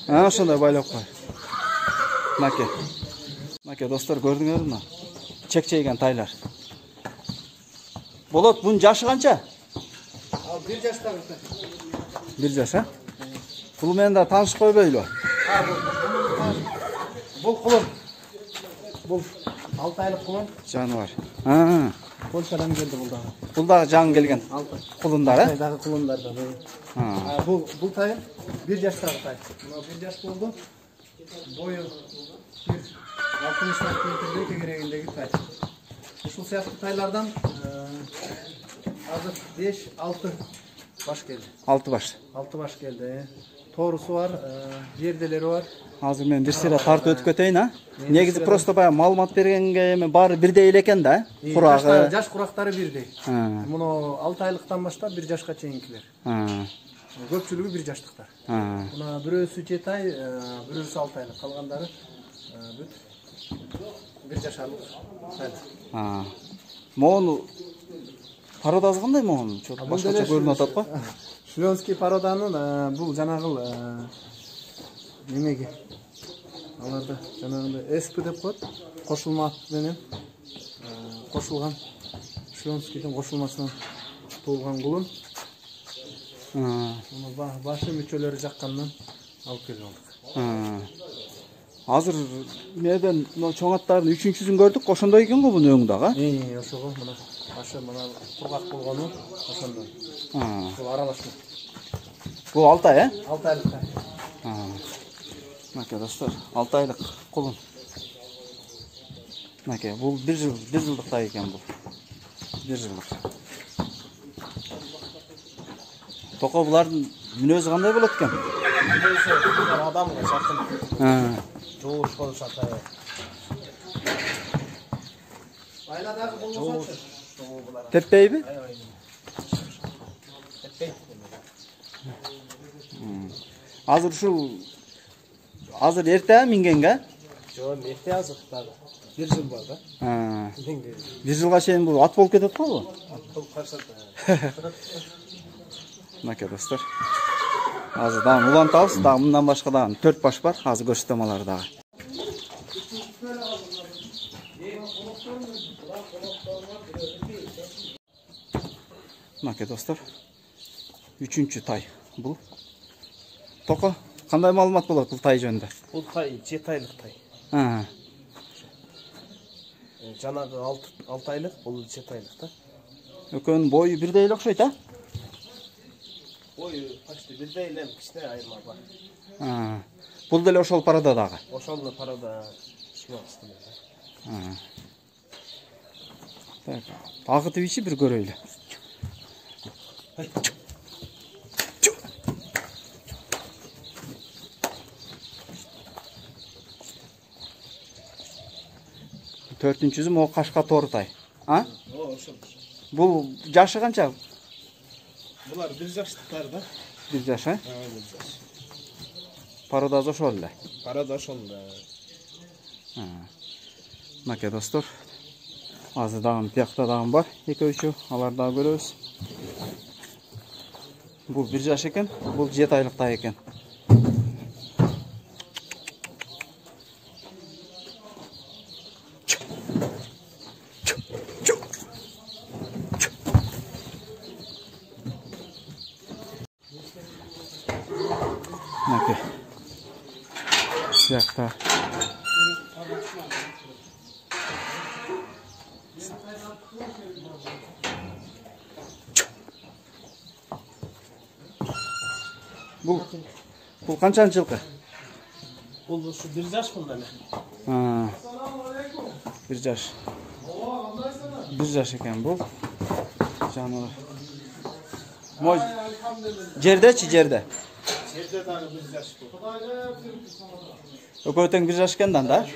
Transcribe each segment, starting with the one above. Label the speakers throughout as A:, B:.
A: Ошондой байлап кой. Маке достор, көрдүңөр мына чекчейген тайлар. Болот, бунун жашы канча?
B: Ал 1 жаштагы.
A: 1 жаш, а? Бул менен да таанышып койбойлу.
B: Бул кулун. Бул 6 айлык кулун.
A: Жаныбар.
B: Польшадан келди бул дагы.
A: Бул дагы жаңы келген кулундар, а?
B: Дагы кулундар да. Бул тай 1 жаштагы тай. Мына 1 жаш болду. Бою 60 сантиметрдей керегиндеги тай. Ушул сыяктуу тайлардан азыр 5-6 баш келди.
A: 6 баш.
B: 6 баш келди. Тоорусу бар, жерделери бар.
A: Азыр мен бир сыйра тартып өтүп кетейин, а? Негизи просто баягы маалымат бергенге эми баары бирдей эле экен да, курагы.
B: Жаш курактары бирдей. Муну 6 айлыктан баштап 1 жашка чейинкилер. Көпчүлүгү 1 жаштыктар. Мына бирөөсү 7 ай, бирөөсү 6 айлык, калгандары бүт 1 жашарлык тайлар.
A: Могуну пародасы кандай могуну? Башкача көрүнүп атат го.
B: Шленский пароданын бул жанагыл немеге аларда жанагындай СП деп коет. Кошулма ат менен кошулган Шленскийдин кошулмасынан туулган кулун. Башы мүчөлөрү жаккандан алып келип алдык.
A: Азыр меден чоң аттардын 3-сүн көрдүк, ошондой экен го бунун өңү дагы.
B: Ошого мына башы мына кургак болгону ошондой. Бул аралашма.
A: Бул 6 ай, э?
B: 6 айлык тай.
A: Маке достор, 6 айлык кулун. Маке, бул 1 жылдык тай экен бул. 1 жылдык. Токо булардын мүнөзү кандай болот экен?
B: Мүнөзү адамга жакын. Жоош болушат тай. Айладагы болбосочу.
A: Теппейби?
B: Теппейт.
A: Азыр ушул эрте мингенге?
B: Жок, эрте азыр дагы. 1 жыл бар да.
A: 1 жылга чейин бул ат болуп кетет го бул?
B: Ат болуп калышат.
A: Маке достор. Азыр дагы улантабыз, дагы мындан башка дагы 4 баш бар. Азыр көрсөтөм аларды дагы. Маке достор. 3-чү тай бул. Токо, кандай маалымат болот бул тай жөнүндө?
B: Бул тай 7 айлык тай. Жанагы 6 айлык, бул 7 айлык да.
A: Экөөнүн бою бирдей эле окшойт, а?
B: Бою почти бирдей эле, кичине айырма бар.
A: Бул деле ошол парада дагы.
B: Ошол парада шмаксты.
A: Так, агытып ичи бир көрөйлү. Төртүнчүсү могу кашка тору тай.
B: Ошол.
A: Бул жашы канча?
B: Булар 1 жаштыктар да.
A: 1 жаш, а?
B: 1 жаш.
A: Пародасы ошол эле.
B: Парада ошол эле.
A: Маке достор. Азыр дагы биякта дагы бар, экөө-үчөө, аларды дагы көрөбүз. Бул 1 жаш экен, бул 7 айлык тай экен. Маке. Биякта. Бул канчанчы жылкы?
B: Бул ушу 1 жаш бул эле.
A: 1 жаш. 1 жаш экен бул. Жаныбар. Мой жердечи жерде.
B: Жерде дагы 1 жаш бул.
A: Экөө тең 1 жаш экен да?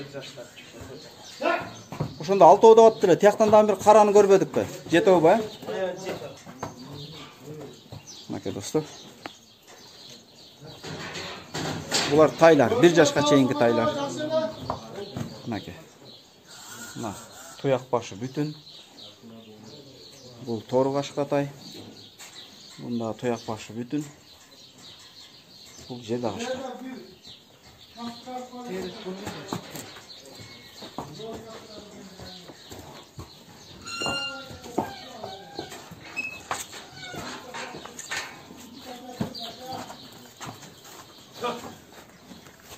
A: Ошондо 6 деп атты эле. Тияктан дагы бир караны көрбөдүкпү? Жетеби? Маке достор. Булар тайлар, 1 жашка чейинки тайлар. Маке. Мына туяк башы бүтүн. Бул тору кашка тай. Бунда туяк башы бүтүн. Бул жерде кашка.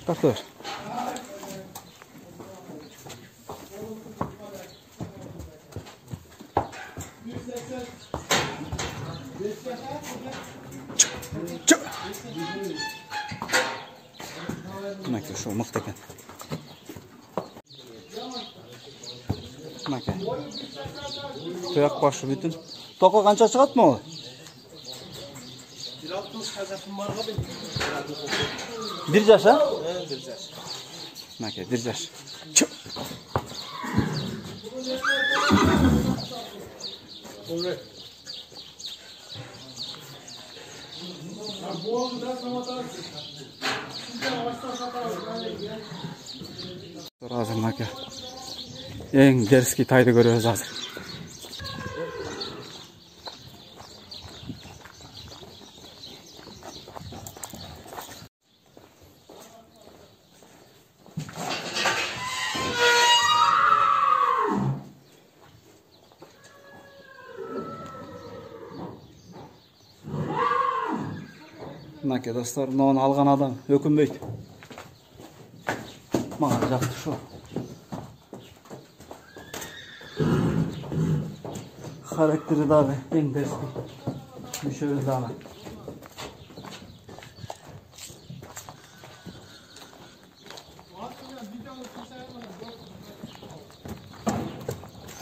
A: Tartı ver. Çık. Maka şu mıktı ekan. Maka. Tuyak başı bütün. Toqa qancha chiqatmi o? 1 yaş ha?
B: 1 yaş.
A: Maka 1 yaş. Çık. Hazır Maka. En derski taydı görüyoruz hazır. Maka dostlar, non algan adam ökünbeydi. Bana jaktı şu. Karakteri de abi en derski. Müşevir daha.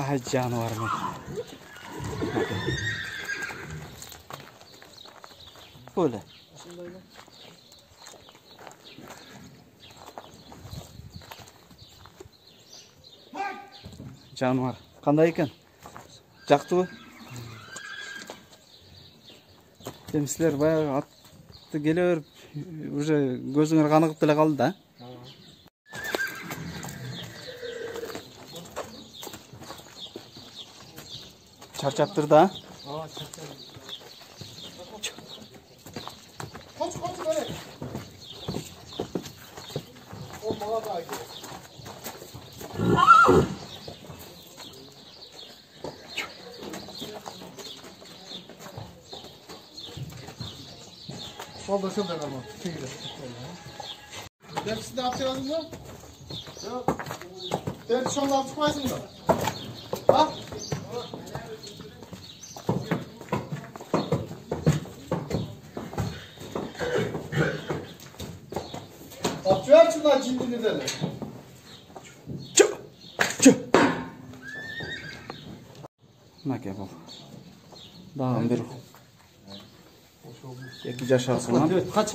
A: Ay canavar mı? Böyle. Canavar. Qanday ekan? Jaqtı Demisler bayağı attı geliyor. Уже gözüңөр kanıqıp dele kaldı da. Çarçaptır da.
B: Koç böyle. O bana da gidiyor. Solda şurada ama. Çekil. Dersi de yapacağız mı? Yok. Dersi şu anda çıkmasın da. Ha? Atıyor şundan cildini de.
A: Çık. Maka bu. Dağın bir. 2 yaş arasından.
B: Evet, kaç.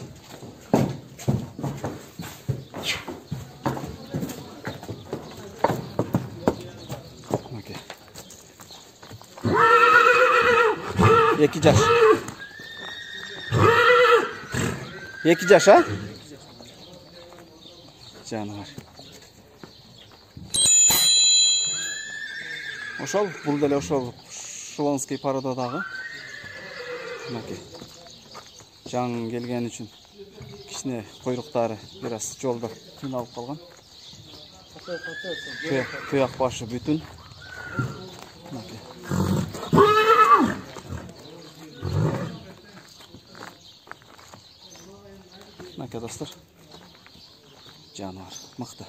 A: Maka. 2 yaş. 2 yaş ha? Canavar. Oşol, bul dele oşol. Şulonskiy paradadagı. Maka. Can gelgen üçün kişine quyruqtары biraz jolda kıynalıp kalgan. Tuyak başı bütün. Maka dostlar. Canavar, mıqtı.